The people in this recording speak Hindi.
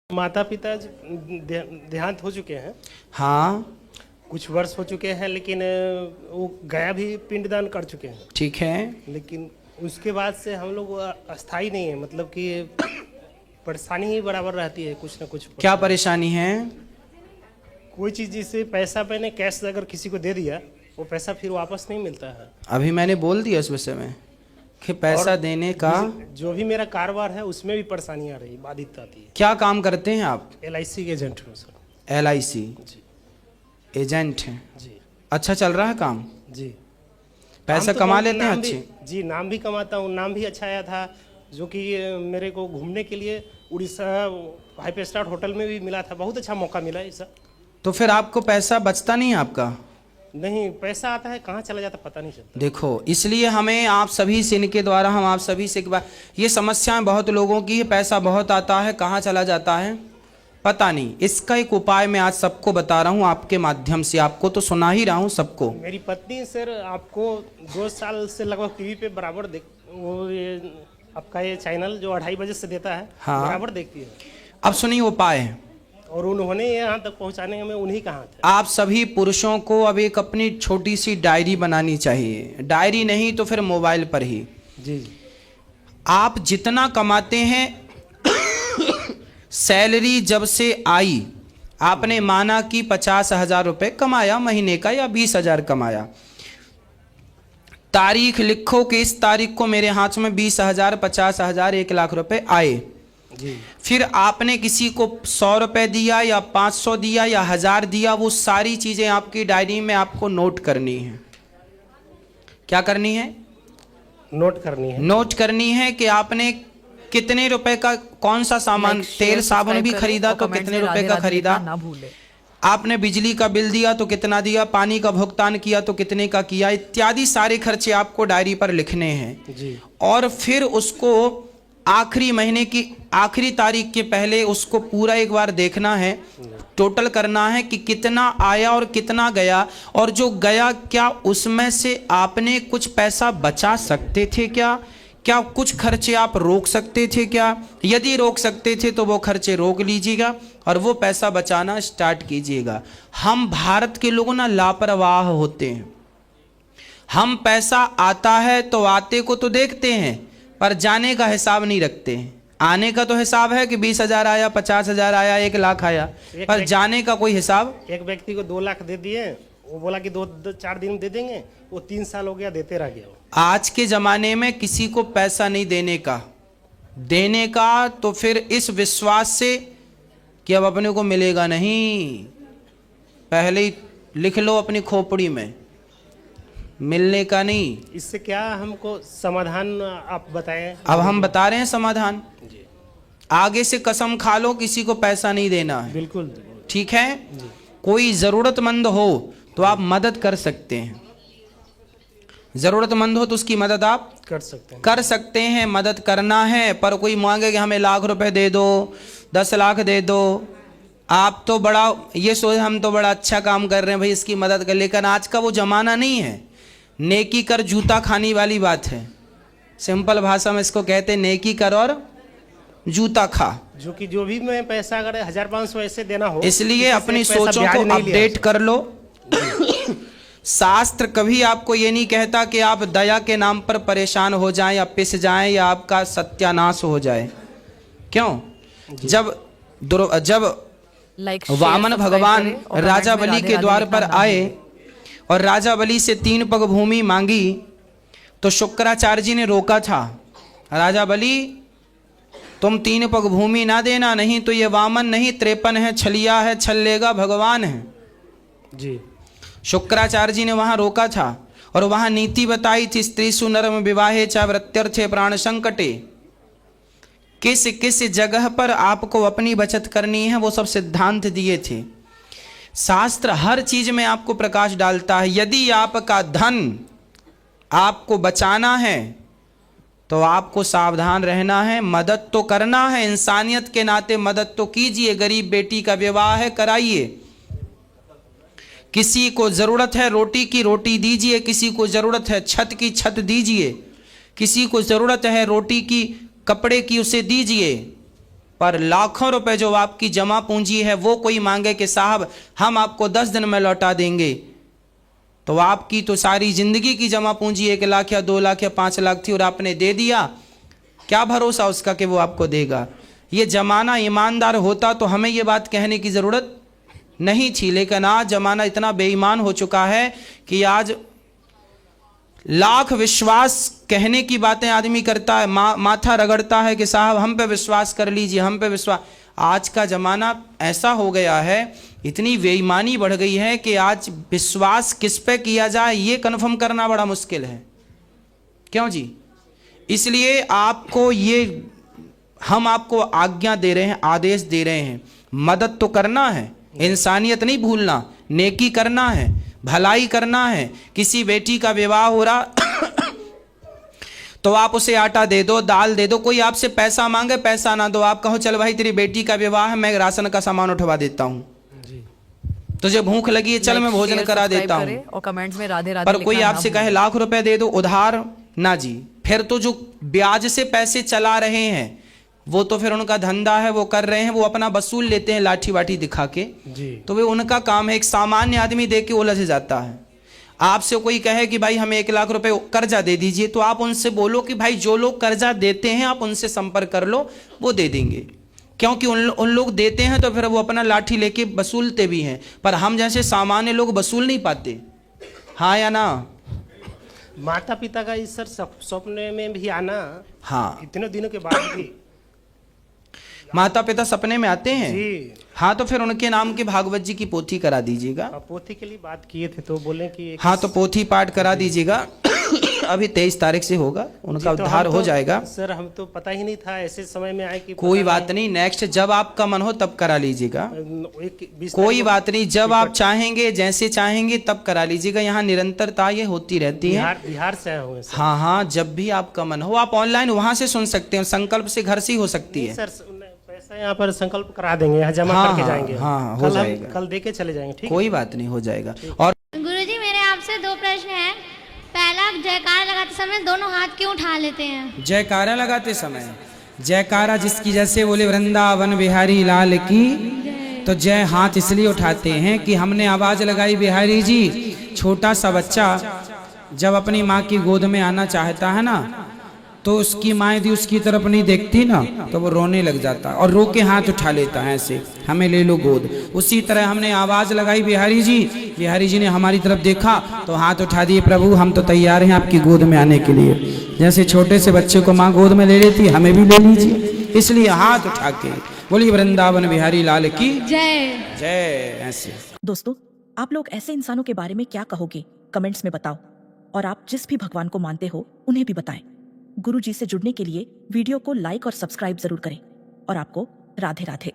माता पिता देहांत हो चुके हैं। हाँ कुछ वर्ष हो चुके हैं, लेकिन वो गया भी पिंडदान कर चुके हैं। ठीक है। लेकिन उसके बाद से हम लोग अस्थाई नहीं है, मतलब कि परेशानी ही बराबर रहती है, कुछ ना कुछ। क्या परेशानी है? कोई चीज़ जैसे पैसा मैंने कैश अगर किसी को दे दिया, वो पैसा फिर वापस नहीं मिलता है। अभी मैंने बोल दिया इस विषय में कि पैसा देने का जो भी मेरा कारोबार है उसमें भी परेशानी आ रही, बाधित आती है। क्या काम करते हैं आप? LIC के एजेंट हूँ सर। LIC जी एजेंट हैं? जी अच्छा चल रहा है काम? जी। पैसा तो कमा लेते हैं नाम अच्छे? जी, नाम भी कमाता हूँ, नाम भी अच्छा आया था, जो कि मेरे को घूमने के लिए उड़ीसा 5 स्टार होटल में भी मिला था। बहुत अच्छा मौका मिला ये सब। तो फिर आपको पैसा बचता नहीं है आपका? नहीं, पैसा आता है कहाँ चला जाता पता नहीं चलता। देखो, इसलिए हमें आप सभी से, इनके द्वारा हम आप सभी से ये समस्याएं बहुत लोगों की है, पैसा बहुत आता है, कहाँ चला जाता है पता नहीं। इसका एक उपाय मैं आज सबको बता रहा हूँ आपके माध्यम से, आपको तो सुना ही रहा हूँ सबको। मेरी पत्नी सर आपको 2 साल से लगभग टीवी पे बराबर वो ये आपका ये चैनल जो 2:30 बजे से देता है, हाँ, बराबर देखती है। अब सुनिए उपाय है, और उन्होंने यहाँ तक पहुँचाने में उन्हीं का हाथ है। आप सभी पुरुषों को अब एक अपनी छोटी सी डायरी बनानी चाहिए। डायरी नहीं तो फिर मोबाइल पर ही। जी। आप जितना कमाते हैं सैलरी जब से आई, आपने माना कि 50,000 रुपये कमाया महीने का या 20,000 कमाया, तारीख लिखो कि इस तारीख को मेरे हाथ में 20,000, 50,000, 1 लाख रुपए आए। जी। फिर आपने किसी को 100 रुपए दिया या 500 दिया या 1000 दिया, वो सारी चीजें आपकी डायरी में आपको नोट करनी है। क्या करनी है? नोट करनी है। नोट करनी है कि आपने कितने रुपए का कौन सा सामान, तेल साबुन भी खरीदा तो कितने रुपए का खरीदा, ना भूले। आपने बिजली का बिल दिया तो कितना दिया, पानी का भुगतान किया तो कितने का किया, इत्यादि सारे खर्चे आपको डायरी पर लिखने हैं। जी। और फिर उसको आखिरी महीने की आखिरी तारीख के पहले उसको पूरा एक बार देखना है, टोटल करना है कि कितना आया और कितना गया, और जो गया क्या उसमें से आपने कुछ पैसा बचा सकते थे क्या कुछ खर्चे आप रोक सकते थे क्या? यदि रोक सकते थे तो वो खर्चे रोक लीजिएगा और वो पैसा बचाना स्टार्ट कीजिएगा। हम भारत के लोग ना लापरवाह होते हैं। हम पैसा आता है तो आते को तो देखते हैं, पर जाने का हिसाब नहीं रखते हैं। आने का तो हिसाब है कि 20,000 आया, 50,000 आया, 1 लाख आया, पर जाने का कोई हिसाब। एक व्यक्ति को 2 लाख दे दिए, वो बोला कि 2-4 दिन में दे देंगे, वो 3 साल हो गया देते रह गया। आज के जमाने में किसी को पैसा नहीं देने का तो फिर इस विश्वास से कि अब अपने को मिलेगा नहीं, पहले ही लिख लो अपनी खोपड़ी में, मिलने का नहीं। इससे क्या हमको समाधान आप बताएं? अब हम बता रहे हैं समाधान। जी। आगे से कसम खा लो किसी को पैसा नहीं देना है। बिल्कुल। ठीक है? कोई जरूरतमंद हो तो आप मदद कर सकते हैं, जरूरतमंद हो तो उसकी मदद आप कर सकते हैं। मदद करना है, पर कोई मांगे कि हमें 1 लाख रुपए दे दो, 10 लाख दे दो, आप तो बड़ा ये सोच हम तो बड़ा अच्छा काम कर रहे हैं भाई इसकी मदद कर, लेकिन आज का वो जमाना नहीं है। नेकी कर जूता खाने वाली बात है। सिंपल भाषा में इसको कहते हैं नेकी कर और जूता खा। जो भी मैं पैसा अगर 1,500 ऐसे देना हो, इसलिए अपनी सोचों को अपडेट कर लो। शास्त्र कभी आपको ये नहीं कहता कि आप दया के नाम पर परेशान हो जाएं या पिस जाएं या आपका सत्यानाश हो जाए। क्यों? जब वामन भगवान राजा बलि के द्वार पर आए और राजा बलि से 3 पग भूमि मांगी तो शुक्राचार्य जी ने रोका था, राजा बलि तुम 3 पग भूमि ना देना, नहीं तो ये वामन नहीं 53 है, छलिया है, छल लेगा, भगवान है। जी। शुक्राचार्य जी ने वहां रोका था और वहां नीति बताई थी, स्त्रीसु नरम विवाहे च वृत्यर्थे प्राण संकटे। किस किस जगह पर आपको अपनी बचत करनी है वो सब सिद्धांत दिए थे। शास्त्र हर चीज में आपको प्रकाश डालता है। यदि आपका धन आपको बचाना है तो आपको सावधान रहना है, मदद तो करना है, इंसानियत के नाते मदद तो कीजिए। गरीब बेटी का विवाह है, कराइए। किसी को जरूरत है रोटी की, रोटी दीजिए। किसी को जरूरत है छत की, छत दीजिए। किसी को जरूरत है रोटी की, कपड़े की, उसे दीजिए। पर लाखों रुपए जो आपकी जमा पूंजी है वो कोई मांगे कि साहब हम आपको 10 दिन में लौटा देंगे, तो आपकी तो सारी जिंदगी की जमा पूंजी 1 लाख या 2 लाख या 5 लाख थी और आपने दे दिया, क्या भरोसा उसका कि वो आपको देगा। ये जमाना ईमानदार होता तो हमें ये बात कहने की जरूरत नहीं थी, लेकिन आज जमाना इतना बेईमान हो चुका है कि आज लाख विश्वास कहने की बातें आदमी करता है, माथा रगड़ता है कि साहब हम पे विश्वास कर लीजिए, हम पे विश्वास। आज का जमाना ऐसा हो गया है, इतनी बेईमानी बढ़ गई है कि आज विश्वास किस पे किया जाए ये कन्फर्म करना बड़ा मुश्किल है। क्यों जी? इसलिए आपको ये हम आपको आज्ञा दे रहे हैं, आदेश दे रहे हैं, मदद तो करना है, इंसानियत नहीं भूलना, नेकी करना है, भलाई करना है। किसी बेटी का विवाह हो रहा तो आप उसे आटा दे दो, दाल दे दो। कोई आपसे पैसा मांगे, पैसा ना दो, आप कहो चल भाई तेरी बेटी का विवाह है, मैं राशन का सामान उठवा देता हूँ, तुझे भूख लगी है चल मैं भोजन करा देता हूँ। और कमेंट्स में राधे राधे पर कोई आपसे कहे लाख रुपए दे दो उधार, ना जी। फिर तो जो ब्याज से पैसे चला रहे हैं वो तो फिर उनका धंधा है, वो कर रहे हैं, वो अपना वसूल लेते हैं लाठी वाठी दिखा के जी। तो वे उनका काम है। एक सामान्य आदमी देख के उलझ जाता है। आपसे कोई कहे कि भाई हमें 1 लाख रुपए कर्जा दे दीजिए, तो आप उनसे बोलो कि भाई जो लोग कर्जा देते हैं आप उनसे संपर्क कर लो, वो दे देंगे। क्योंकि उन लोग देते हैं तो फिर वो अपना लाठी लेके वसूलते भी हैं, पर हम जैसे सामान्य लोग वसूल नहीं पाते। हाँ या ना? माता पिता का इस सर सपने में भी आना, हाँ, इतने दिनों के बाद भी माता पिता सपने में आते हैं जी। हाँ, तो फिर उनके नाम की भागवत जी की पोथी करा दीजिएगा। पोथी के लिए बात किए थे तो बोले कि हाँ, तो पोथी पाठ करा दीजिएगा। अभी 23 तारीख से होगा, उनका तो उद्धार हो जाएगा। सर हम तो पता ही नहीं था ऐसे समय में आए कि कोई बात नहीं, नेक्स्ट जब आपका मन हो तब करा लीजिएगा, कोई बात नहीं। जब आप चाहेंगे, जैसे चाहेंगे तब करा लीजिएगा। यहाँ निरंतरता ये होती रहती है। बिहार से आए हुए सर। हाँ हाँ, जब भी आपका मन हो आप ऑनलाइन वहां से सुन सकते हैं। संकल्प से घर से ही हो सकती है सर। पैसा यहाँ पर संकल्प करा देंगे, यहाँ जमा हाँ, करके हाँ, जाएंगे। हाँ, हो जाएगा। कल दे के चले जाएंगे, ठीक? कोई बात नहीं, हो जाएगा। और गुरुजी मेरे आपसे 2 प्रश्न हैं। पहला, जयकारा लगाते समय दोनों हाथ क्यों उठा लेते हैं? जयकारा लगाते समय जयकारा जिसकी जैसे बोले वृंदावन बिहारी लाल की, तो जय हाथ इसलिए उठाते हैं कि हमने आवाज लगाई बिहारी जी। छोटा सा बच्चा जब अपनी माँ की गोद में आना चाहता है ना, तो उसकी माँ यदि उसकी तरफ नहीं देखती ना तो वो रोने लग जाता और रो के हाथ उठा लेता है ऐसे, हमें ले लो गोद। उसी तरह हमने आवाज लगाई बिहारी जी, बिहारी जी ने हमारी तरफ देखा तो हाथ उठा दिए, प्रभु हम तो तैयार हैं आपकी गोद में आने के लिए। जैसे छोटे से बच्चे को माँ गोद में ले लेती है, हमें भी ले लीजिए, इसलिए हाथ उठा के बोलिए वृंदावन बिहारी लाल की जय जय। ऐसे दोस्तों, आप लोग ऐसे इंसानों के बारे में क्या कहोगे कमेंट्स में बताओ, और आप जिस भी भगवान को मानते हो उन्हें भी बताएं। गुरु जी से जुड़ने के लिए वीडियो को लाइक और सब्सक्राइब जरूर करें, और आपको राधे राधे।